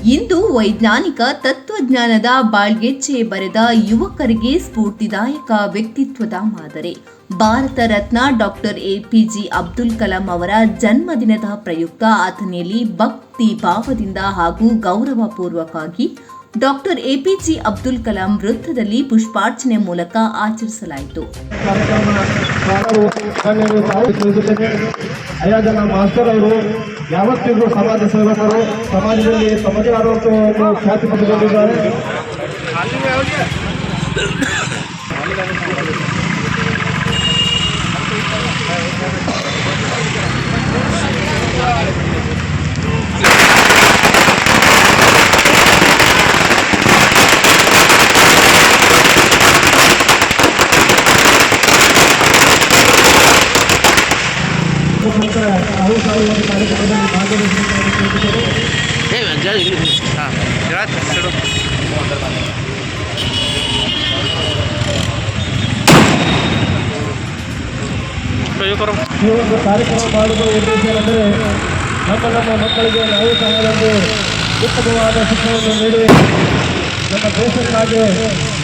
ಇಂದು ವೈಜ್ಞಾನಿಕ ತತ್ವಜ್ಞಾನದ ಬಾಳ್ಗೆಚ್ಚೆ ಬರೆದ ಯುವಕರಿಗೆ ಸ್ಫೂರ್ತಿದಾಯಕ ವ್ಯಕ್ತಿತ್ವದ ಮಾದರಿ. ಭಾರತ ರತ್ನ ಡಾಕ್ಟರ್ ಎಪಿಜೆ ಅಬ್ದುಲ್ ಕಲಾಂ ಅವರ ಜನ್ಮದಿನದ ಪ್ರಯುಕ್ತ ಆತನಿಯಲ್ಲಿ ಭಕ್ತಿ ಭಾವದಿಂದ ಹಾಗೂ ಗೌರವಪೂರ್ವಕವಾಗಿ ಡಾಕ್ಟರ್ ಎಪಿಜೆ ಅಬ್ದುಲ್ ಕಲಾಂ ವೃತ್ತದಲ್ಲಿ ಪುಷ್ಪಾರ್ಚನೆ ಮೂಲಕ ಆಚರಿಸಲಾಯಿತು. ಮಾಸ್ಟರ್ ಅವರು ಯಾವತ್ತಿಗೂ ಸಮಾಜ ಸೇವಕರು, ಸಮಾಜದಲ್ಲಿ ತಮ್ಮದೇ ಆದಂಥ ಒಂದು ಖ್ಯಾತಿ ಪಡೆದುಕೊಂಡಿದ್ದಾರೆ. ಕಾರ್ಯಕ್ರಮದಲ್ಲಿ ಭಾಗವಹಿಸಿದ್ದಾರೆ. ಈ ಒಂದು ಕಾರ್ಯಕ್ರಮ ಮಾಡುವ ಉದ್ದೇಶ ಅಂದರೆ ನಮ್ಮ ಮಕ್ಕಳಿಗೆ ನಾವು ಸಹ ಒಂದು ಉತ್ತಮವಾದ ಶಿಕ್ಷಣವನ್ನು ನೀಡಿ ನಮ್ಮ ದೇಶಕ್ಕಾಗಿ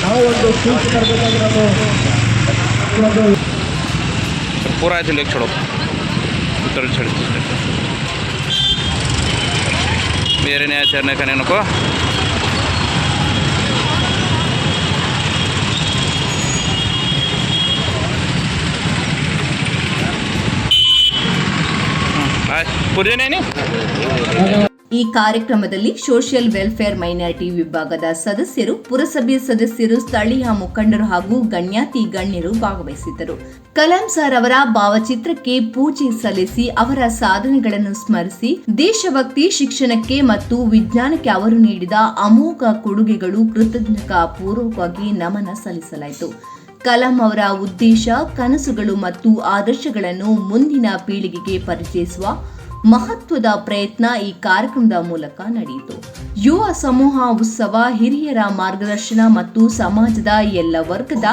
ನಾವು ಒಂದು ಕೀರ್ತಿ ತರಬೇಕಾಗಿ ನಾವು ಒಂದು पूरा ऐसे लेक छोड़ो उतर छोड़ मेरे नया चरने का नहीं नको पूरे नहीं ಈ ಕಾರ್ಯಕ್ರಮದಲ್ಲಿ ಸೋಷಿಯಲ್ ವೆಲ್ಫೇರ್ ಮೈನಾರಿಟಿ ವಿಭಾಗದ ಸದಸ್ಯರು, ಪುರಸಭೆ ಸದಸ್ಯರು, ಸ್ಥಳೀಯ ಮುಖಂಡರು ಹಾಗೂ ಗಣ್ಯಾತಿ ಗಣ್ಯರು ಭಾಗವಹಿಸಿದ್ದರು. ಕಲಾಂ ಸರ್ ಅವರ ಭಾವಚಿತ್ರಕ್ಕೆ ಪೂಜೆ ಸಲ್ಲಿಸಿ ಅವರ ಸಾಧನೆಗಳನ್ನು ಸ್ಮರಿಸಿ ದೇಶಭಕ್ತಿ, ಶಿಕ್ಷಣಕ್ಕೆ ಮತ್ತು ವಿಜ್ಞಾನಕ್ಕೆ ಅವರು ನೀಡಿದ ಅಮೋಘ ಕೊಡುಗೆಗಳು ಕೃತಜ್ಞತಾ ಪೂರ್ವಕವಾಗಿ ನಮನ ಸಲ್ಲಿಸಲಾಯಿತು. ಕಲಾಂ ಅವರ ಉದ್ದೇಶ, ಕನಸುಗಳು ಮತ್ತು ಆದರ್ಶಗಳನ್ನು ಮುಂದಿನ ಪೀಳಿಗೆಗೆ ಪರಿಚಯಿಸುವ ಮಹತ್ವದ ಪ್ರಯತ್ನ ಈ ಕಾರ್ಯಕ್ರಮದ ಮೂಲಕ ನಡೆಯಿತು. ಯುವ ಸಮೂಹ ಉತ್ಸವ, ಹಿರಿಯರ ಮಾರ್ಗದರ್ಶನ ಮತ್ತು ಸಮಾಜದ ಎಲ್ಲ ವರ್ಗದ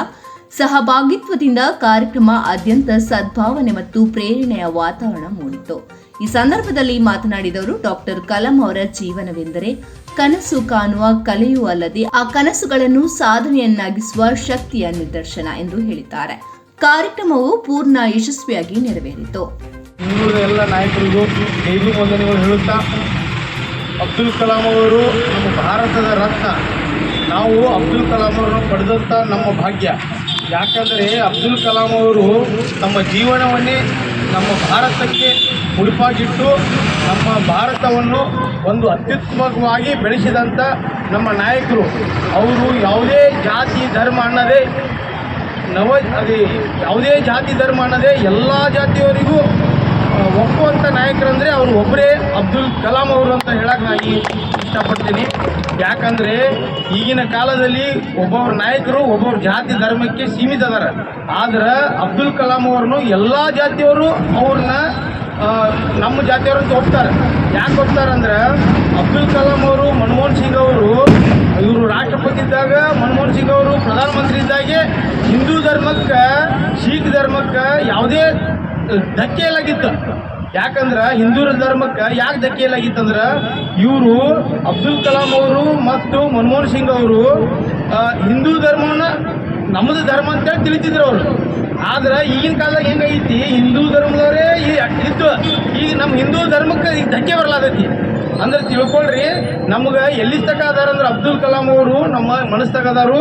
ಸಹಭಾಗಿತ್ವದಿಂದ ಕಾರ್ಯಕ್ರಮ ಅತ್ಯಂತ ಸದ್ಭಾವನೆ ಮತ್ತು ಪ್ರೇರಣೆಯ ವಾತಾವರಣ ಮೂಡಿತು. ಈ ಸಂದರ್ಭದಲ್ಲಿ ಮಾತನಾಡಿದವರು, ಡಾಕ್ಟರ್ ಕಲಾಂ ಅವರ ಜೀವನವೆಂದರೆ ಕನಸು ಕಾಣುವ ಕಲೆಯೂ ಅಲ್ಲದೆ ಆ ಕನಸುಗಳನ್ನು ಸಾಧನೆಯನ್ನಾಗಿಸುವ ಶಕ್ತಿಯ ನಿದರ್ಶನ ಎಂದು ಹೇಳಿದ್ದಾರೆ. ಕಾರ್ಯಕ್ರಮವು ಪೂರ್ಣ ಯಶಸ್ವಿಯಾಗಿ ನೆರವೇರಿತು. ಎಲ್ಲ ನಾಯಕರಿಗೂ ಜೈಲು ವಂದನೆಗಳು ಹೇಳುತ್ತಾ, ಅಬ್ದುಲ್ ಕಲಾಂ ಅವರು ನಮ್ಮ ಭಾರತದ ರತ್ನ. ನಾವು ಅಬ್ದುಲ್ ಕಲಾಂ ಅವರನ್ನು ಪಡೆದಂಥ ನಮ್ಮ ಭಾಗ್ಯ. ಯಾಕಂದರೆ ಅಬ್ದುಲ್ ಕಲಾಂ ಅವರು ನಮ್ಮ ಜೀವನವನ್ನೇ ನಮ್ಮ ಭಾರತಕ್ಕೆ ಮುಡಿಪಾಗಿಟ್ಟು ನಮ್ಮ ಭಾರತವನ್ನು ಒಂದು ಅತ್ಯುತ್ತಮವಾಗಿ ಬೆಳೆಸಿದಂಥ ನಮ್ಮ ನಾಯಕರು. ಅವರು ಯಾವುದೇ ಜಾತಿ ಧರ್ಮ ಅನ್ನದೇ ಯಾವುದೇ ಜಾತಿ ಧರ್ಮ ಅನ್ನದೇ ಎಲ್ಲ ಜಾತಿಯವರಿಗೂ ಒಪ್ಪುವಂಥ ನಾಯಕರಂದರೆ ಅವರು ಒಬ್ಬರೇ ಅಬ್ದುಲ್ ಕಲಾಂ ಅವರು ಅಂತ ಹೇಳಕ್ಕೆ ನಾನು ಇಷ್ಟಪಡ್ತೀನಿ. ಯಾಕಂದರೆ ಈಗಿನ ಕಾಲದಲ್ಲಿ ಒಬ್ಬೊಬ್ಬರ ನಾಯಕರು ಒಬ್ಬೊಬ್ಬರ ಜಾತಿ ಧರ್ಮಕ್ಕೆ ಸೀಮಿತ ಅದಾರ. ಆದ್ರೆ ಅಬ್ದುಲ್ ಕಲಾಂ ಅವ್ರನ್ನು ಎಲ್ಲ ಜಾತಿಯವರು ಅವ್ರನ್ನ ನಮ್ಮ ಜಾತಿಯವ್ರಂತ ಒಪ್ತಾರೆ. ಯಾಕೆ ಒಪ್ತಾರೆ ಅಂದ್ರೆ ಅಬ್ದುಲ್ ಕಲಾಂ ಅವರು, ಮನಮೋಹನ್ ಸಿಂಗ್ ಅವರು, ಇವರು ರಾಷ್ಟ್ರಪತಿ ಇದ್ದಾಗ, ಮನಮೋಹನ್ ಸಿಂಗ್ ಅವರು ಪ್ರಧಾನಮಂತ್ರಿ ಇದ್ದಾಗೆ ಹಿಂದೂ ಧರ್ಮಕ್ಕೆ, ಸಿಖ್ ಧರ್ಮಕ್ಕೆ ಯಾವುದೇ ಧಕ್ಕೆ ಇಲ್ಲಾಗಿತ್ತು. ಯಾಕಂದ್ರೆ ಹಿಂದೂ ಧರ್ಮಕ್ಕೆ ಯಾಕೆ ಧಕ್ಕೆ ಇಲ್ಲಾಗಿತ್ತಂದ್ರೆ ಇವರು ಅಬ್ದುಲ್ ಕಲಾಂ ಅವರು ಮತ್ತು ಮನಮೋಹನ್ ಸಿಂಗ್ ಅವರು ಹಿಂದೂ ಧರ್ಮವನ್ನು ನಮ್ಮದು ಧರ್ಮ ಅಂತೇಳಿ ತಿಳಿತಿದ್ರು ಅವರು. ಆದ್ರೆ ಈಗಿನ ಕಾಲದಾಗ ಹೆಂಗೈತಿ, ಹಿಂದೂ ಧರ್ಮದವರೇ ಇತ್ತು, ಈಗ ನಮ್ಮ ಹಿಂದೂ ಧರ್ಮಕ್ಕೆ ಈಗ ಧಕ್ಕೆ ಬರಲಾದೈತಿ. ಅಂದ್ರೆ ತಿಳ್ಕೊಳ್ರಿ, ನಮ್ಗೆ ಎಲ್ಲಿ ತಕ ಅದಾರ ಅಂದ್ರೆ ಅಬ್ದುಲ್ ಕಲಾಂ ಅವರು ನಮ್ಮ ಮನಸ್ತಾಗದಾರು.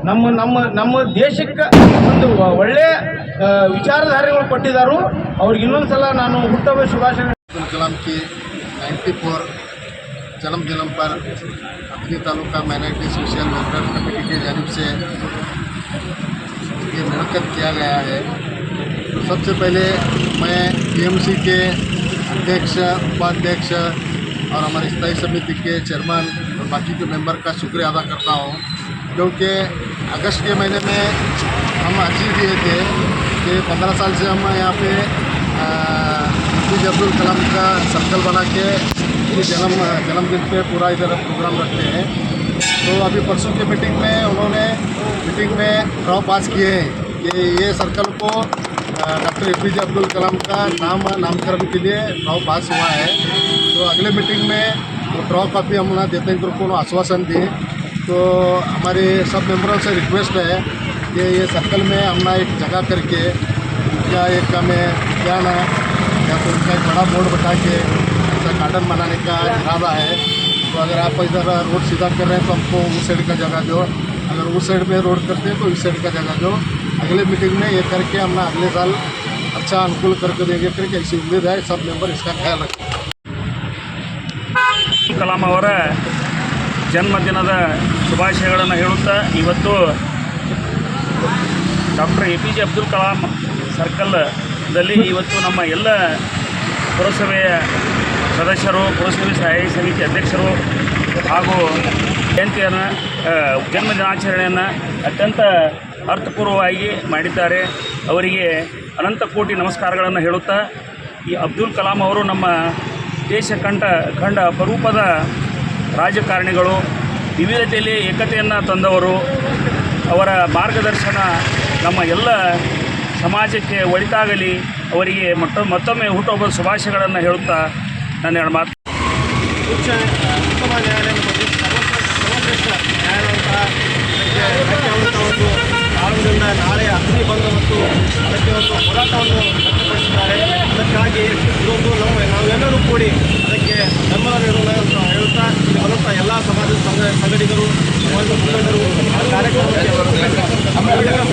ನಮ್ಮ ನಮ್ಮ ನಮ್ಮ ದೇಶಕ್ಕೆ ಒಂದು ಒಳ್ಳೆಯ ವಿಚಾರಧಾರೆಗಳು ಕೊಟ್ಟಿದ್ದಾರೆ. ಅವ್ರಿಗೆ ಇನ್ನೊಂದ್ಸಲ ನಾನು ಹುಟ್ಟುಹಬ್ಬ ಶುಭಾಶಯಗಳು. अब्दुल कलाम की 94 जन्मदिन पर अपनी taluka minority social welfare committee की जानिब से ये मुनक़द किया गया है। तो सबसे पहले मैं टीएमसी के अध्यक्ष, उपाध्यक्ष और हमारी स्थायी समिति के चेयरमैन और बाकी के मेंबर का शुक्रिया अदा करता हूँ, क्योंकि अगस्त के महीने में हम अर्जी दिए थे कि 15 साल से हम यहाँ पे एपीजे अब्दुल कलाम का सर्कल बना के जन्मदिन पे पूरा इधर प्रोग्राम रखते हैं। तो अभी परसों की मीटिंग में उन्होंने ड्रॉ पास किए हैं कि ये सर्कल को डॉक्टर एपीजे अब्दुल कलाम का नामकरण के लिए ड्रॉ पास हुआ है। तो अगले मीटिंग में वो ड्रॉ कॉपी हम ना देते को आश्वासन दिए। तो हमारे सब मेंबरों से रिक्वेस्ट है कि ये सर्कल में हम ना एक जगह करके क्या एक हमें क्या ना या तो उनका एक बड़ा बोर्ड बता के ऐसा गार्डन बनाने का इरादा है। तो अगर आप इधर रोड सीधा कर रहे हैं तो हमको उस साइड का जगह दो, अगर उस साइड पे रोड करते हैं तो इस साइड का जगह दो। अगले मीटिंग में ये करके हम ना अगले साल अच्छा अनुकूल करके देंगे करके ऐसी उम्मीद है। सब मेंबर इसका ख्याल रखें। ಕಲಾಂ ಅವರ ಜನ್ಮದಿನದ ಶುಭಾಶಯಗಳನ್ನು ಹೇಳುತ್ತಾ ಇವತ್ತು ಡಾಕ್ಟರ್ APJ ಅಬ್ದುಲ್ ಕಲಾಂ ಸರ್ಕಲ್ದಲ್ಲಿ ಇವತ್ತು ನಮ್ಮ ಎಲ್ಲ ಪುರಸಭೆಯ ಸದಸ್ಯರು, ಪುರಸಭೆ ಸ್ಥಾಯಿ ಸಮಿತಿ ಅಧ್ಯಕ್ಷರು ಹಾಗೂ ಜಯಂತಿಯನ್ನು ಜನ್ಮದಿನಾಚರಣೆಯನ್ನು ಅತ್ಯಂತ ಅರ್ಥಪೂರ್ವವಾಗಿ ಮಾಡಿದ್ದಾರೆ. ಅವರಿಗೆ ಅನಂತ ಕೋಟಿ ನಮಸ್ಕಾರಗಳನ್ನು ಹೇಳುತ್ತಾ ಈ ಅಬ್ದುಲ್ ಕಲಾಂ ಅವರು ನಮ್ಮ ದೇಶ ಕಂಡ ಅಪರೂಪದ ರಾಜಕಾರಣಿಗಳು, ವಿವಿಧತೆಯಲ್ಲಿ ಏಕತೆಯನ್ನು ತಂದವರು. ಅವರ ಮಾರ್ಗದರ್ಶನ ನಮ್ಮ ಎಲ್ಲ ಸಮಾಜಕ್ಕೆ ಒಳಿತಾಗಲಿ. ಅವರಿಗೆ ಮತ್ತೊಮ್ಮೆ ಹುಟ್ಟುಹಬ್ಬದ ಶುಭಾಶಯಗಳನ್ನು ಹೇಳುತ್ತಾ ನನ್ನ ಎರಡು ಮಾತು. ಉತ್ತಮ ನ್ಯಾಯಾಲಯದ ಬಗ್ಗೆ ಸರ್ವಶ್ರೇಷ್ಠ ನ್ಯಾಯಾಲಯ ಒಂದು ಕಾರಣದಿಂದ ನಾಳೆ ಅಗ್ನಿ ಬಂದ ಮತ್ತು ಅದಕ್ಕೆ ಒಂದು ಹೋರಾಟವನ್ನು ವ್ಯಕ್ತಪಡಿಸಿದ್ದಾರೆ. ಅದಕ್ಕಾಗಿ ಇದೊಂದು ನಾವೆಲ್ಲರೂ ಕೂಡಿ ಅದಕ್ಕೆ ಬೆಂಬಲ ನೀಡೋಣ ಅಂತ ಹೇಳುತ್ತಾ ಇಲ್ಲಿ ಬರುತ್ತಾ ಎಲ್ಲ ಸಮಾಜದ ಸಂಘಟಕರು, ಸಮಾಜದ ಮುಖಂಡರು ಆ ಕಾರ್ಯಕ್ರಮಕ್ಕೆ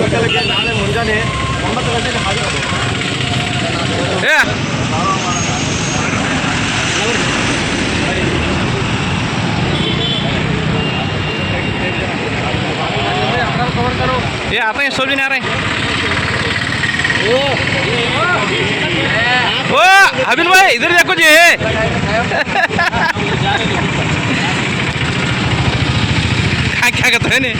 ಸರ್ಕಲ್ಗೆ ನಾಳೆ ಮುಂಜಾನೆ 9 ಗಂಟೆಗೆ ಹಾಜರಾಗಬೇಕು. ये आता है सोच नहीं आ रहे ओ हबील भाई इधर देखो जी क्या कहते हैं